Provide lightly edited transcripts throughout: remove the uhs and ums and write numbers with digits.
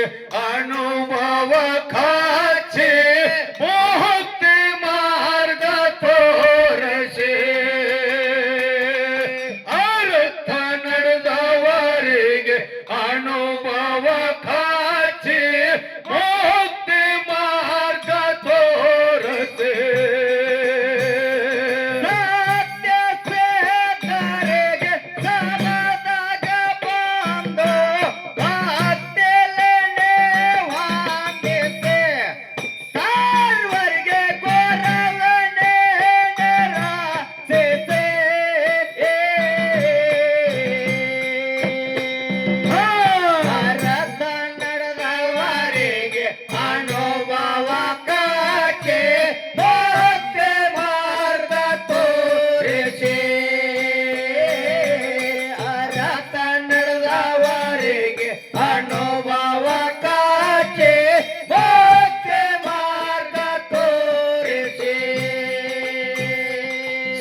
अनुभव खाचे मोहते मार्ग तोरसे अर्थ ನಡೆದವರಿಗೆ अनुभव खाचे मोहते मार्ग तोरसे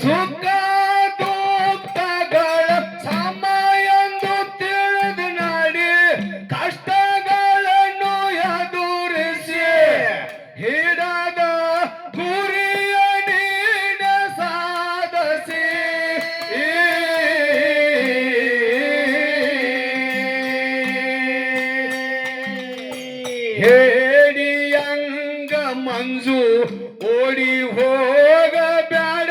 ಸುಖ ದುಃಖಗಳ ಸಮಯಂದು ತಿಳಿದು ನಾಡಿ ಕಷ್ಟಗಳನ್ನು ಎದುರಿಸಿ ಹಿಡದ ಗುರಿಯ ನೀಡ ಸಾಧಿಸಿ ಹೇಡಿಯಂಗ ಮಂಜು ಓಡಿ ಹೋಗಬೇಡ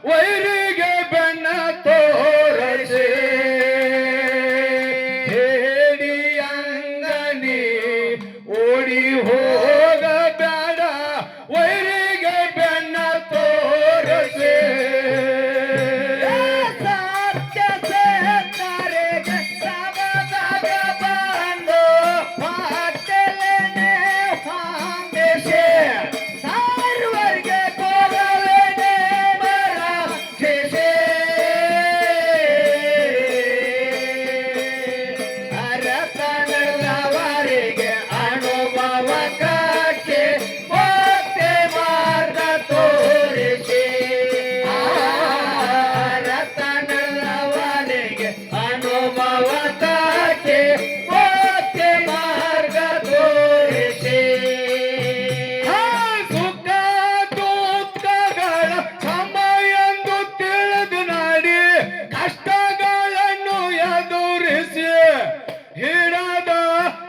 ವೈರಿಗೆ ಬೆನ್ನ ತೋರಸೆ ಹೇಡಿಯಂಗನಿ ಓಡಿ ಹೋಗಬೇಡ ವೈರಿಗೆ ಬೆನ್ನ ತೋರಸೆ ಹಿಡದ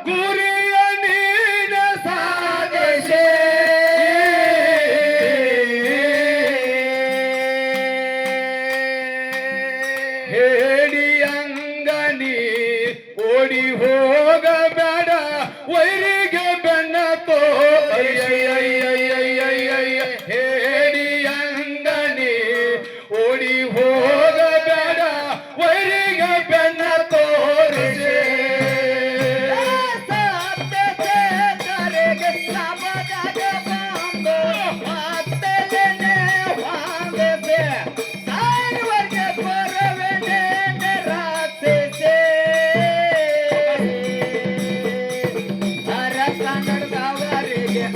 ಗುರಿಯ ನೀಡ ಸಾಧಿಸಿ ಹೇಡಿಯಂಗನಿ ಓಡಿ ಹೋಗಬೇಡ ವೈರಿಗೆ ಬೆನ್ನ ಹೇಡಿಯಂಗನಿ ಓಡಿ ಹೋಗಬೇಡ ವೈರಿಗೆ ಬೆನ್ನ ತೋರಿಸಿ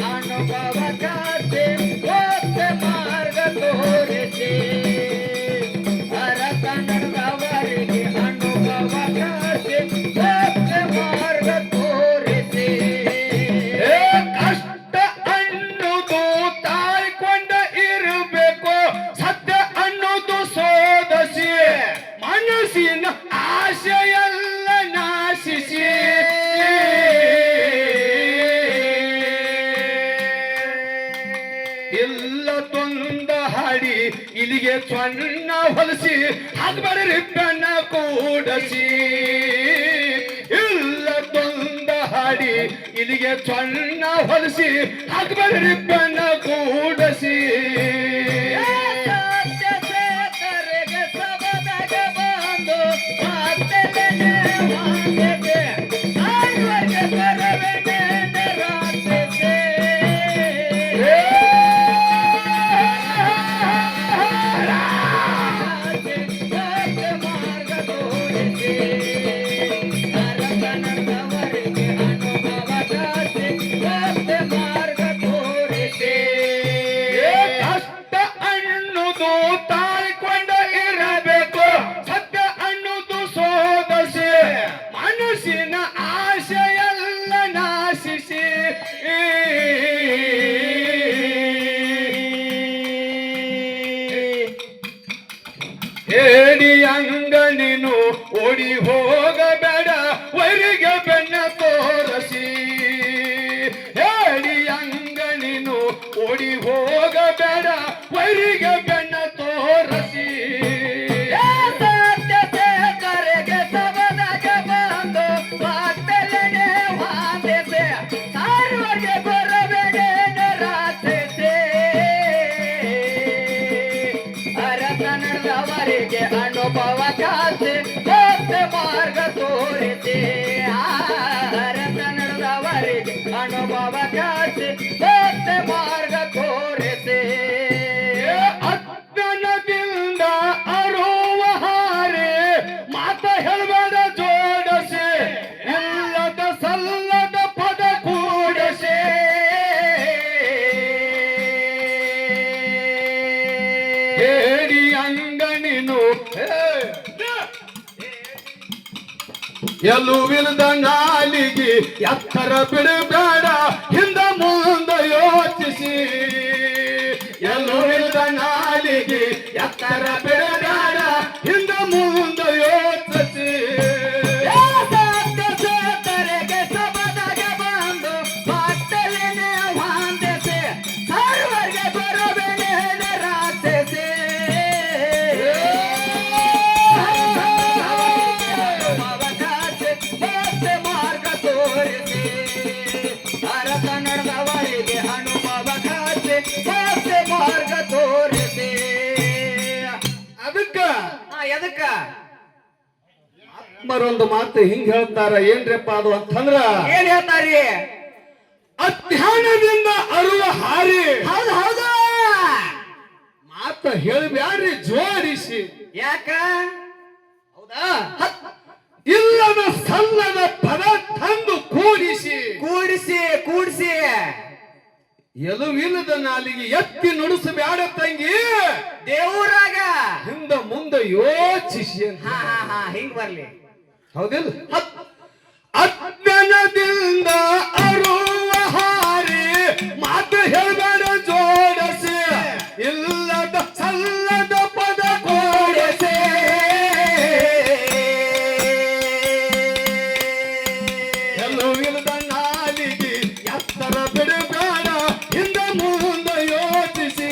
ಅನುಭವ ಕಾಸೆ ಮಾರ್ಗ ತೋರಿಸಿ ಹರ ಕನ್ನಡದವರಿಗೆ ಅನುಭವ ಕಾಸೆ ಮಾರ್ಗ ತೋರಿಸಿ ಕಷ್ಟ ಅನ್ನೋದು ತಾಳ್ಕೊಂಡ ಇರಬೇಕು ಸತ್ಯ ಅನ್ನೋದು ಸೋದಸಿ ಮನಸ್ಸಿನ ಆಶೆಯೆಲ್ಲ ನಾಶಿಸಿ ಇಲ್ಲ ತೊಂದ ಹಾಡಿ ಇಲ್ಲಿಗೆ ಸಣ್ಣ ಹೊಲಸಿ ಹಾಕ್ಬಾರ್ರಿ ಬೆನ್ನ ಕೂಡಸಿ ಇಲ್ಲ ತೊಂದ ಹಾಡಿ ಇಲ್ಲಿಗೆ ಸಣ್ಣ ಹೊಲಸಿ ಹಾಕ್ಬಾರ್ರಿ ಬೆನ್ನ ಕೂಡಸಿ ಕಷ್ಟ ತೋರಿಸಿ ರಥ ನಡೆದವರಿಗೆ ಅನುಭವ ಕಾಸಿ ಸತ್ಯ ಮಾರ್ಗ ತೋರಿಸಿ ಅಜ್ಞಾನದಿಂದ ಅರುವ ಹಾರೆ ಮಾತ ಹೇಳಬೇಡ ಜೋಡಿಸಿ ಇಲ್ಲದ ಸಲ್ಲದ ಪದ ಕೂಡಿಸಿ ಹೇಳಿ ಅಂಗಣಿನು ಎಲುವಿಲ್ದ ನಾಲಿಗೆ ಎತ್ತರ ಬಿಡಬೇಡ ಹಿಂದ ಮುಂದ ಯೋಚಿಸಿ ಎಲುವಿಲ್ದ ನಾಲಿಗೆ ಎತ್ತರ ಬಿಡಬೇಡ ಹಿಂದ ಮುಂದ ಯೋಚಿಸಿ ಸತ್ತರೆಗೆ ಸಬದಾಗ ಬಂದು ಬಾಟಲಿನೇ ಹೊಂದಿಸಿ ಸರ್ವರಿಗೆ ಬರಬೇನೆ ರಾಕ್ಷಸಿ ಮಾರ್ಗ ತೋರಿಸಿ ರಥ ನಡೆದವರಿಗೆ ಅನುಭವ ಕಾಸಿ ಮಾರ್ಗ ತೋರಿಸಿ ಎದಕ್ಕ ಮರೊಂದು ಮಾತು ಹಿಂಗ್ ಹೇಳ್ತಾರ ಏನ್ರಪ್ಪ ಅದು ಅಂತಂದ್ರ ಏನ್ ಹೇಳ್ತಾರಿ ಅಧ್ಯಾನದಿಂದ ಅರುವ ಹಾರಿ ಹೌದು ಹೌದು ಮಾತ ಹೇಳ್ಬ್ಯಾಡ್ರಿ ಜೋಡಿಸಿ ಯಾಕ ಹೌದಾ ಇಲ್ಲದ ಸಲ್ಲದ ಪದ ತಂದು ಕೂಡಿಸಿ ಕೂಡಿಸಿ ಕೂಡಿಸಿ ಎಲುವಿಲ್ಲದ ನಾಲಿಗೆ ಎತ್ತಿ ನುಡಿಸಬ್ಯಾಡ ತಂಗಿ ದೇವರಾಗ ಹಿಂದ ಮುಂದೆ ಯೋಚಿಸಿ ಅಂತ ಹಿಂಗ್ ಬರ್ಲಿ ಹೌದಿಲ್ಲ ಅಜ್ಞಾನದಿಂದ ಅರುವ ಹಾರಿ ಮಾತು ಹೇಳ್ಬೇಡ ಜೋಡಿಸಿ ಇಲ್ಲದ ಸಲ್ಲದ ಪದ ಕೂಡಿಸಿ ಎಲುವಿಲ್ಲದ ನಾಲಿಗೆ ಎತ್ತರ ಬಿಡಬೇಡ ಹಿಂದ ಮುಂದೆ ಯೋಚಿಸಿ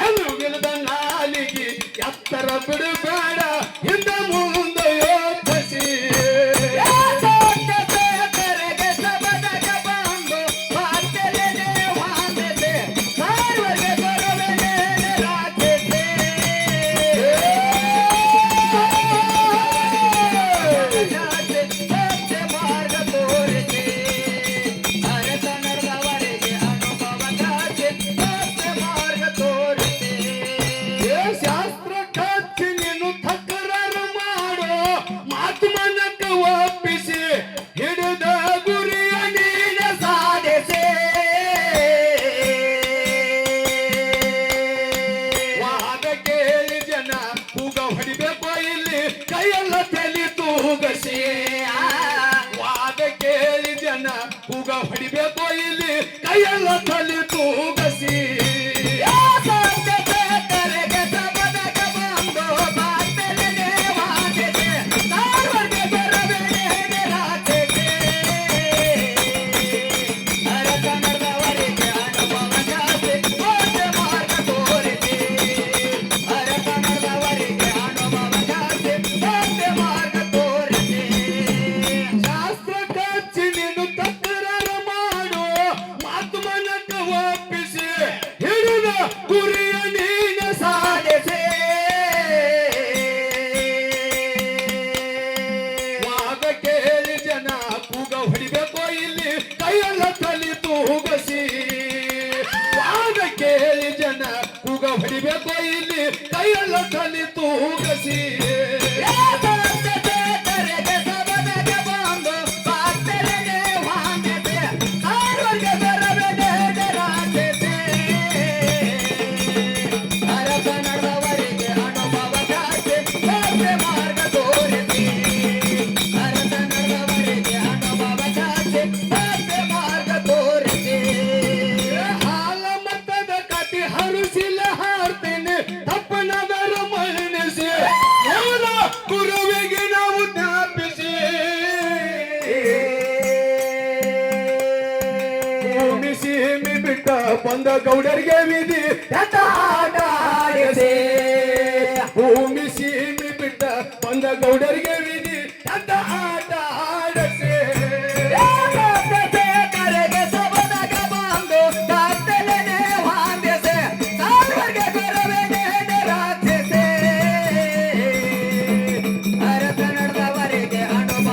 ಎಲುವಿಲ್ಲದ ನಾಲಿಗೆ ಎತ್ತರ ಬಿಡಬೇಡ ಹಿಂದ ಮುಂದೆ ಯೋಚಿಸಿ ತೆರೆಗೆ ಸಬದಾಗ ಬಂದು ಬಾಟಲಿನೇ ಹೊಂದಿಸಿ ಸರ್ವರಿಗೆ ಬರಬೇನೆ ರಾಕ್ಷಸಿ ಸತ್ಯ ಮಾರ್ಗ ತೋರಿಸಿ ರಥ ನಡೆದವರಿಗೆ ಅನುಭವ ಕಾಸಿ ಸತ್ಯ ಮಾರ್ಗ ತೋರಿಸಿ ಶಾಸ್ತ್ರ ಕಚ್ಚಿ ನೀನು ತಕರಾರು ಮಾಡೋ ಮಾತು ಮನಕ ಒಪ್ಪಿಸಿ ಹಿಡಿದ ಗುರಿಯ ನೀನ ಸಾಧಿಸಿ ವಾದ ಕೇಳಿ ಜನ ಕೂಗ ಹೊಡಿಬೇಕು ಇಲ್ಲಿ ಕೈಯೆಲ್ಲ ತಲೆ ತೂಗಸಿ ವಾದ ಕೇಳಿ ಜನ ಕೂಗ ಹೊಡಿಬೇಕು ಇಲ್ಲಿ ಕೈಯೆಲ್ಲ ತಲೆ ತೂಗಸಿ ತೆರೆಗೆ ಸಬದಾಗ ಬಂದು ಬಾಟಲಿನೇ ಹೊಂದಿಸಿ ಸರ್ವರಿಗೆ ಬರಬೇನೆ ರಾಕ್ಷಸಿ ರಥ ನಡೆದವರಿಗೆ ಅನುಭವ ಕಾಸಿ ಸತ್ಯ ಮಾರ್ಗ ತೋರಿಸಿ ರಥ ನಡೆದವರಿಗೆ ಅನುಭವ ಕಾಸಿ ಸತ್ಯ ಮಾರ್ಗ ತೋರಿಸಿ ಶಾಸ್ತ್ರ ಕಚ್ಚಿ ನೀನು ತಕರಾರು ಮಾಡೋ ಮಾತು ಮನಕ ಒಪ್ಪಿಸಿ ಹಿಡಿದ ಗುರಿಯ ನೀನ ಸಾಧಿಸಿ ವಾದ ಕೇಳಿ ಜನ ಕೂಗ ಹೊಡಿಬೇಕು ಇಲ್ಲಿ ಕೈಯೆಲ್ಲ ತಲೆ ತೂಗಸಿ ವಾದ ಕೇಳಿ ಜನ ಕೂಗ ಹೊಡಿಬೇಕು ಇಲ್ಲಿ ಕೈಯೆಲ್ಲ ತಲೆ ತೂಗಸಿ ತೆರೆಗೆ ಸಬದಾಗ ಬಂದು ಬಾಟಲಿನೇ ಹೊಂದಿಸಿ ಸರ್ವರಿಗೆ ಬರಬೇನೆ ರಾಕ್ಷಸಿ ರಥ ನಡೆದವರಿಗೆ ಅನುಭವ ಕಾಸಿ ಸತ್ಯ ಮಾರ್ಗ ತೋರಿಸಿ ರಥ ನಡೆದವರಿಗೆ ಅನುಭವ ಕಾಸಿ ಸತ್ಯ ಮಾರ್ಗ ತೋರಿಸಿ ಹಾಲ ಮತದ ಕಟಿ ಹರುಸಿಲ್ಲ ಹಾರ್ತೀನಿ ತಪ್ಪನದರ ಮರಣಿಸಿ ಮೂಲ ಗುರುವಿಗೆ ನಾವು ಜ್ಞಾಪಿಸಿ ಭೂಮಿ ಸೀಮಿ ಬಿಟ್ಟ ಬಂದ ಗೌಡರಿಗೆ ವಿಧಿ ಆಡಿಸಿ ಭೂಮಿ ಸೀಮಿ ಬಿಟ್ಟ ಬಂದ ಗೌಡರಿಗೆ ವಿಧಿ ಆಟ ಆಡಸಿ ತೆರೆಗೆ ಸಬದಾಗ ಬಂದು ಬಾಟಲಿನೇ ಹೊಂದಿಸಿ ಸರ್ವರಿಗೆ ಬರಬೇನೆ ರಾಕ್ಷಸಿ ರಥ ನಡೆದವರಿಗೆ ಅನುಭವ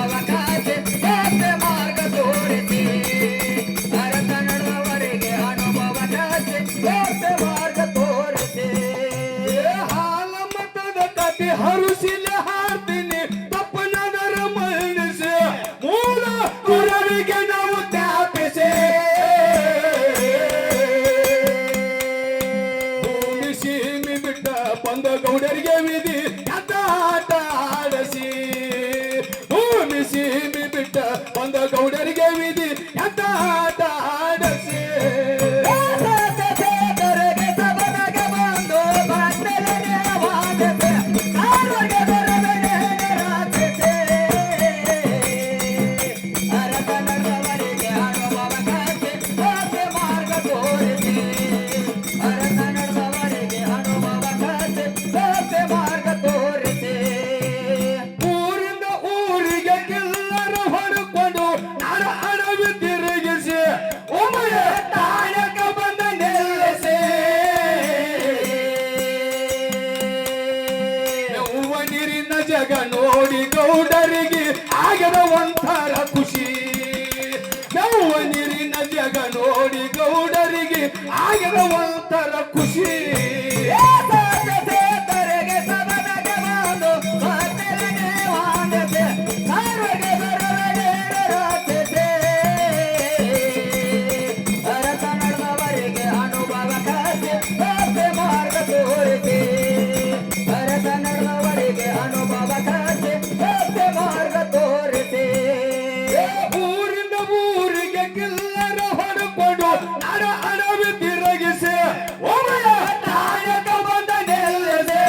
ಒಂಥರ ಖುಷಿ ಯವ್ವ ನೀರಿನ ಜಗ ನೋಡಿ ಗೌಡರಿಗೆ ಆಗದ ಒಂಥರ ಖುಷಿ ತರೆಗೆ ಸಬನಗೆ ಬಂದು ಭಕ್ತರಿಗೆ ವಾಂದಿಸಿ ಸರ್ವಗೆ ಬರವಗೆ ರಾಕ್ಷಸೆ ಭರತ ನಡೆದವರಿಗೆ ಅನುಭವ ಕಾಸಿ ಭಕ್ತಿ ಮಾರ್ಗ ತೋರಿಸಿ ಭರತ ನಡೆದವರಿಗೆ ಅನುಭವ ಕಾಸಿ ಭಕ್ತಿ ಮಾರ್ಗ ತೋರಿಸಿ ಊರಿಂದ ಊರಿಗೆ ಕಿಲ್ಲರ ಹೊಡ್ಕೊಂಡು ಅಡವಿ ತಿರುಗಿಸಿ ಒಬ್ಬಳ ನಾಯಕ ಬಂದ ನಿಲ್ಲಿಸಿ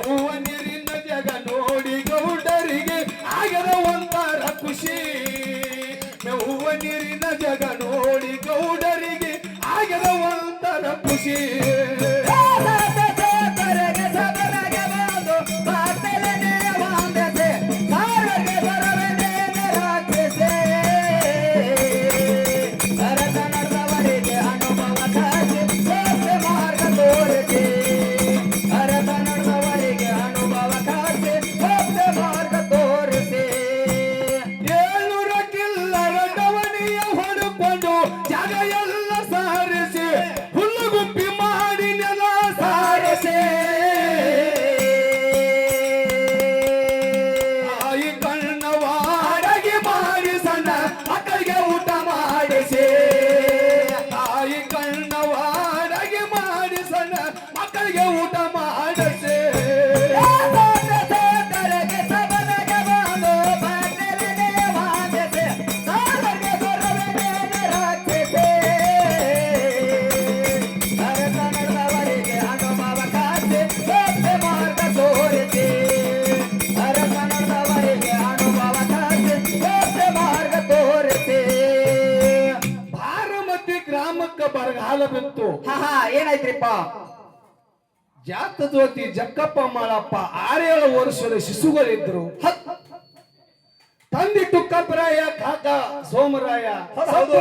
ಹೂವ ನೀರಿನ ಜಗ ನೋಡಿ ಗೌಡರಿಗೆ ಆಗದ ಒಂಥರ ಖುಷಿ ಹೂವ ನೀರಿನ ಜಗ ನೋಡಿ ಗೌಡರಿಗೆ ಆಗದ ಒಂಥರ ಖುಷಿ ತರೆಗೆ ಸಬನಗೆ ಬಂದು ಭಕ್ತರಿಗೆ ವಾಂದಿಸಿ ಸರ್ವಗೆ ಬರವಗೆ ರಾಕ್ಷಸೆ ಭರತ ನಡೆದವರಿಗೆ ಅನುಭವ ಕಾಸಿ ಭಕ್ತಿ ಮಾರ್ಗ ತೋರಿಸಿ ಭರತ ನಡೆದವರಿಗೆ ಅನುಭವ ಕಾಸಿ ಭಕ್ತಿ ಮಾರ್ಗ ತೋರಿಸಿ 700 ಕಿಲ್ಲರ ಡವಣಿಯ ಹೊಡ್ಕೊಂಡು ಜಾಗ ಎಲ್ಲ ಸಾರಿಸಿ ಹುಲ್ಲುಗುಪ್ಪಿ ಮಾಡಿ ನೆಲ ಸಾರಿಸಿ ತಾಯಿ ಕಣ್ಣವಾಡಗಿ ಮಾಡಿ ಸಣ್ಣ ಮಕ್ಕಳಿಗೆ ಊಟ ಮಾಡಿಸಿ ತಾಯಿ ಕಣ್ಣವಾಡಗಿ ಮಾಡಿ ಸಣ್ಣ ಮಕ್ಕಳಿಗೆ ಊಟ ಮಾಡಿಸಿ ತರೆಗೆ ಸಬನಗೆ ಬಂದು ಭಕ್ತರಿಗೆ ವಾಂದಿಸಿ ಸರ್ವಗೆ ಬರವಗೆ ರಾಕ್ಷಸೆ ಭರತ ನಡೆದವರಿಗೆ ಅನುಭವ ಕಾಸಿ ಭಕ್ತಿ ಮಾರ್ಗ ತೋರಿಸಿ ಭರತ ನಡೆದವರಿಗೆ ಅನುಭವ ಕಾಸಿ ಭಕ್ತಿ ಮಾರ್ಗ ತೋರಿಸಿ ಬಾರಮತಿ ಗ್ರಾಮಕ್ಕೆ ಬರಗಾಲ ಬಿತ್ತು ಏನಾಯ್ತ್ರಿಪ್ಪ ಜಾತ ಜ್ಯೋತಿ ಜಕ್ಕಪ್ಪ ಮಾಳಪ್ಪ 6-7 ವರ್ಷದ ಶಿಶುಗಳಿದ್ರು ತಂದಿ ತುಕ್ಕಪ್ಪರಾಯ ಕಾಕ ಸೋಮರಾಯ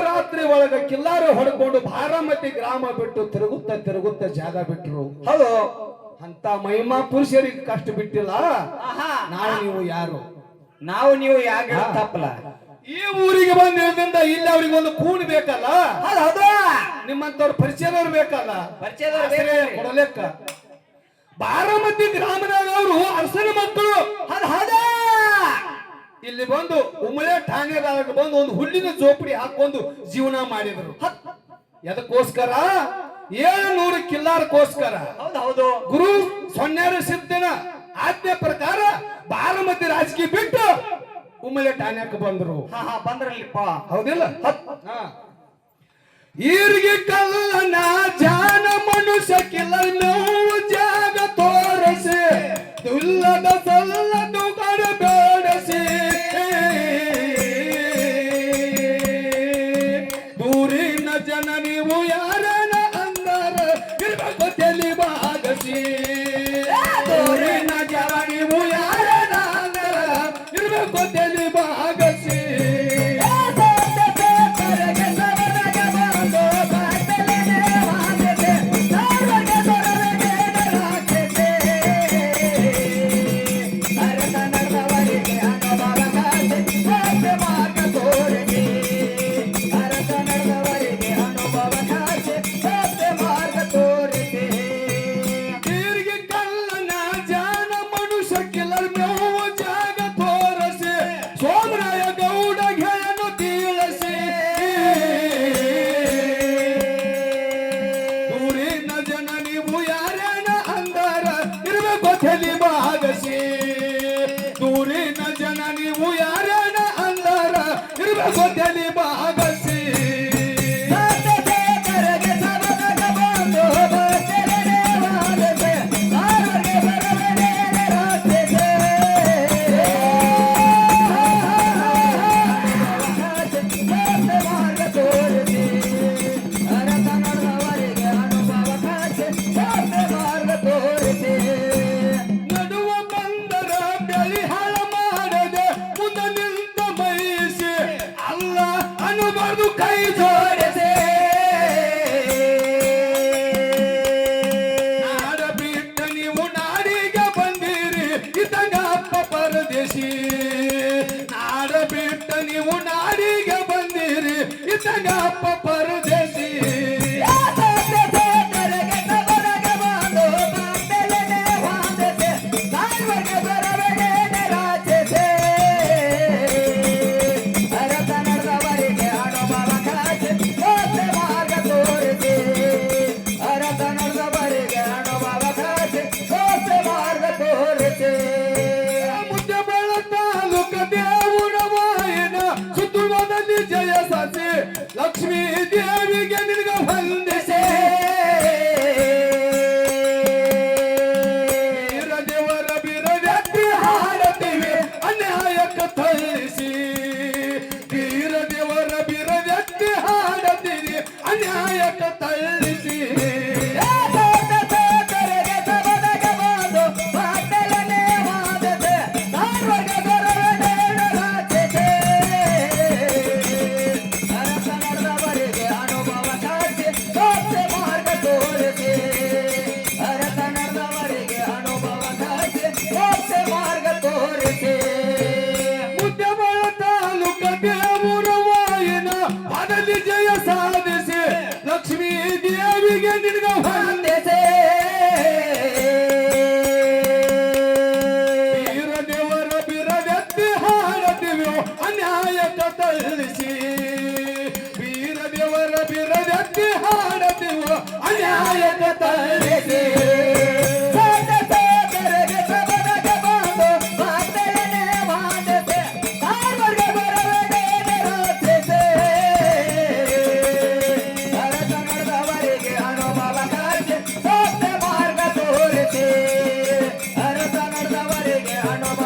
ರಾತ್ರಿ ಒಳಗ ಕಿಲ್ಲಾರು ಹೊಡ್ಕೊಂಡು ಬಾರಾಮತಿ ಗ್ರಾಮ ಬಿಟ್ಟು ತಿರುಗುತ್ತ ಜಾಗ ಬಿಟ್ರು ಹೌದು ಅಂತ ಮಹಿಮಾ ಪುರುಷರಿಗೆ ಕಷ್ಟ ಬಿಟ್ಟಿಲ್ಲ ಆಹಾ ನಾಳೆ ನೀವು ಯಾರು ನಾವು ನೀವು ಯಾಕೆ ತಪ್ಪಲ ಈ ಊರಿಗೆ ಬಂದಿರೋದ್ರಿಂದ ಇಲ್ಲಿ ಅವ್ರಿಗೆ ಒಂದು ಕೂಣ್ ಬೇಕಲ್ಲ ಹೌದು ನಿಮ್ಮಂತವ್ರ ಪರಿಚಯದವ್ರು ಬೇಕಲ್ಲ ಪರಿಚಯದವ್ರು ಆಶ್ರಯ ಬೇರೆ. ಕೊಡಲೆಕ್ಕ ಬಾರಾಮತಿ ಗ್ರಾಮದಾಗ ಅವರು ಅರಸನ ಮಕ್ಕಳು ಹೌದು ಇಲ್ಲಿ ಬಂದು ಉಮಳೆ ಠಾಣೆದಾಗ ಬಂದು ಒಂದು ಹುಲ್ಲಿನ ಜೋಪಡಿ ಹಾಕೊಂಡು ಜೀವನ ಮಾಡಿದ್ರು ಎದಕ್ಕೋಸ್ಕರ 700 ಕಿಲ್ಲಾರಕ್ಕೋಸ್ಕರ ಹೌದು ಹೌದು ಗುರು ಸೊನ್ಯಾರ ಸಿದ್ಧನ ಆಜ್ಞೆ ಪ್ರಕಾರ ಬಾರಾಮತಿ ರಾಜಕೀಯ ಬಿಟ್ಟು ಉಮಳೆ ಠಾಣ್ಯಕ್ಕೆ ಬಂದ್ರು ಬಂದ್ರಲ್ಲಿಪ್ಪ ಹೌದಿಲ್ಲ ಈರಿಗೆ ಕಲ್ಲನ ಜಾನ ಮನುಷ್ಯ ಕಿಲ್ಲ ನೋವು ಜಾಗ ತೋರಿಸಿ ದುಲ್ಲದ ಸಲ್ಲದು ಕಡ ಬೇಡಸಿ ದೂರಿನ ಜನ ನೀವು ಯಾರನ ಅಂದರ ಇರ್ಬೇಕು ತಲೆ ಬಾಗಸಿ ದೂರಿನ ಜನ ನೀವು ಯಾರನ ಅಂದರ ಇರ್ಬೇಕು ತಲೆ ಬಾಗಸಿ ತರೆಗೆ ಸಬನಗೆ ಬಂದು ಭಕ್ತರಿಗೆ ವಾಂದಿಸಿ ಸರ್ವಗೆ ಬರವಗೆ ರಾಕ್ಷಸೆ ಭರತ ನಡೆದವರಿಗೆ ಅನುಭವ ಕಾಸಿ ಭಕ್ತಿ ಮಾರ್ಗ ತೋರಿಸಿ ಭರತ ನಡೆದವರಿಗೆ ಅನುಭವ ಕಾಸಿ ಭಕ್ತಿ ಮಾರ್ಗ ತೋರಿಸಿ ತೀರ್ಗೆ ಕಲ್ಲನ ಜಾನ ಮನುಷ್ಯ ಕಿಲ್ಲರ್ ನೋವು ಜಾಗ ತೋರಸಿ ಸೋಮರಾಯ ಗೌಡ ಗೆಳನು ತೀಳಸಿ ದೂರಿನ ಜನ ನೀವು ಯಾರೇನ ಅಂದಾರ ಇರ್ಬೇಕು ತಲೆ ಬಾಗಸಿ ದೂರಿನ ಜನ ನೀವು ಯಾರೇನ ಅಂದಾರ ಇರ್ಬೇಕು ತಲೆ ಬಾಗಸಿ ತರೆಗೆ ಸಬನಗೆ ಬಂದು ಭಕ್ತರಿಗೆ ವಾಂದಿಸಿ ಸರ್ವಗೆ ಬರವಗೆ ರಾಕ್ಷಸೆ ಭಕ್ತಿ ಮಾರ್ಗ ತೋರಿಸಿ ಭರತ ನಡೆದವರಿಗೆ ಅನುಭವ ಕಾಸಿ ಭಕ್ತಿ ಮಾರ್ಗ ತೋರಿಸಿ ನಡುವ ಬಂದರ ಬೆಳಿ ಹಾಳ ಮಾಡದೆ ಮುಂದೆ ನಿಂತ ಬಯಸಿ ಅಲ್ಲ ಅನುಭವ ದೇವಿಗೆ ನಿನಗ ವಂದಿಸಿ ವೀರ ದೇವರ ಬಿರದೆತ್ತಿ ಹಾಡುತ್ತೀವಿ ಅನ್ಯಾಯಕ್ಕ ತಳ್ಳಿಸಿ ವೀರ ದೇವರ ಬಿರದೆತ್ತಿ ಹಾಡುತ್ತೀವಿ ಅನ್ಯಾಯಕ್ಕ ತಳ್ಳಿಸಿ ಮುದ್ದೆಮಳ ತಾಲೂಕ ದೇವರ ವಾಯಿನ ಅದರಲ್ಲಿ ಜಯ ಸಾಧಿಸಿ ಲಕ್ಷ್ಮೀ ದೇವಿಗೆ ನಿನಗ ವಂದಿಸಿ ವೀರ ದೇವರ ಬಿರದೆತ್ತಿ ಹಾಡುತ್ತೀವಿ ಅನ್ಯಾಯಕ್ಕ ತಳ್ಳಿಸಿ ವೀರ ದೇವರ ಬಿರದೆತ್ತಿ ಹಾಡುತ್ತೀವಿ ಅನ್ಯಾಯಕ್ಕ ತಳ್ಳಿಸಿ ಅನುಭವ